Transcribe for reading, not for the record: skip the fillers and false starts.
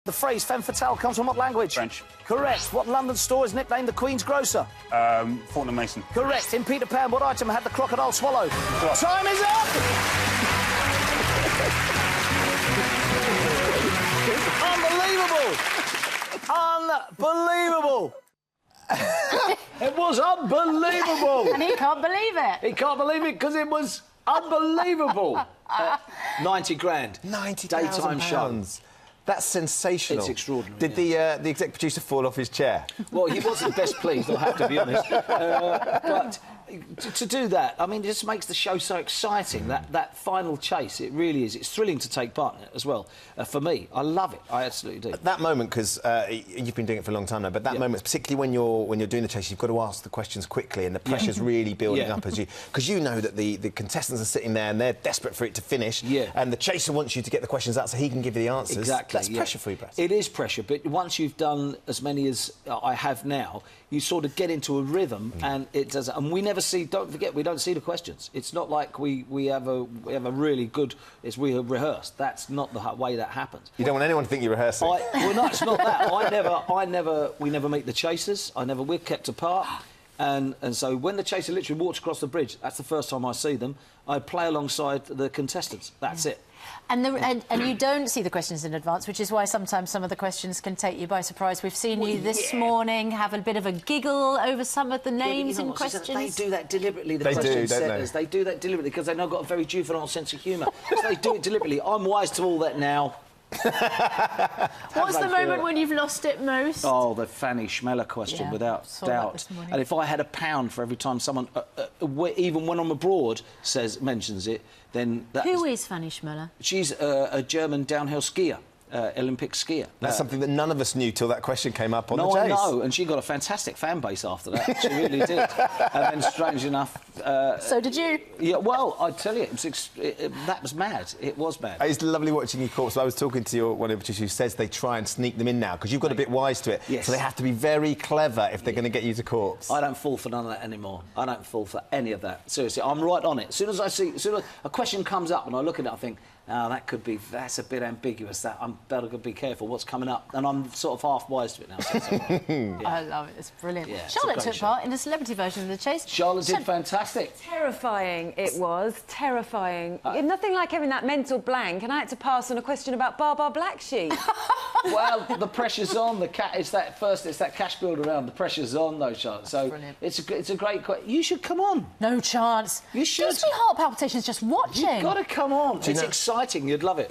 The phrase femme fatale comes from what language? French. Correct. What London store is nicknamed the Queen's Grocer? Fortnum Mason. Correct. In Peter Pan, what item had the crocodile swallowed? Clock. Time is up! Unbelievable! Unbelievable! It was unbelievable! And he can't believe it. He can't believe it because it was unbelievable. 90 grand. Daytime show. That's sensational. It's extraordinary. Did the exec producer fall off his chair? Well, he wasn't best pleased, I have to be honest. But to do that, I mean, it just makes the show so exciting, that final chase. It really is. It's thrilling to take part in it as well. For me, I love it. I absolutely do. That moment, because you've been doing it for a long time now, but that moment, particularly when you're doing the chase, you've got to ask the questions quickly, and the pressure's really building up as you... Because you know that the contestants are sitting there and they're desperate for it to finish, and the chaser wants you to get the questions out so he can give you the answers. Exactly. That's pressure for you, Brett. It is pressure, but once you've done as many as I have now, you sort of get into a rhythm, and it does. And we never see. Don't forget, we don't see the questions. It's not like we have a really good. We rehearsed. That's not the way that happens. You don't want anyone to think you're rehearsing. Well, no, it's not that. We never meet the chasers. We're kept apart. And so when the chaser literally walks across the bridge, that's the first time I see them. I play alongside the contestants. That's it. And you don't see the questions in advance, which is why sometimes some of the questions can take you by surprise. We've seen you this morning have a bit of a giggle over some of the names and questions. They do that deliberately, the question question setters. They do that deliberately because they've now got a very juvenile sense of humour. So they do it deliberately. I'm wise to all that now. What's the moment when you've lost it most? Oh, the Fanny Schmeller question, without doubt. And if I had £1 for every time someone, even when I'm abroad, mentions it, then... Who is Fanny Schmeller? She's a German downhill skier. Olympic skier. That's something that none of us knew till that question came up on the chase. No, I know, and she got a fantastic fan base after that. She really did. And then, strange enough... so did you? Yeah, well, I tell you, that was mad. It was mad. It's lovely watching you corpse. I was talking to one of the producers who says they try and sneak them in now, because you've got a bit wise to it. Yes. So they have to be very clever if they're going to get you to corpse. I don't fall for none of that anymore. I don't fall for any of that. Seriously, I'm right on it. As soon as a question comes up and I look at it, I think, oh, that's a bit ambiguous. I'm better to be careful what's coming up. And I'm sort of half wise to it now. I love it. It's brilliant. Yeah, Charlotte took part in the celebrity version of the chase. Charlotte did fantastic. Terrifying it was. Terrifying. Nothing like having that mental blank, and I had to pass on a question about Baa Black Sheep. Well, the pressure's on. It's that cash build around. The pressure's on, though, Charlotte. So it's a great question. You should come on. No chance. You should. Gives me heart palpitations just watching. You've got to come on. It's exciting. You'd love it.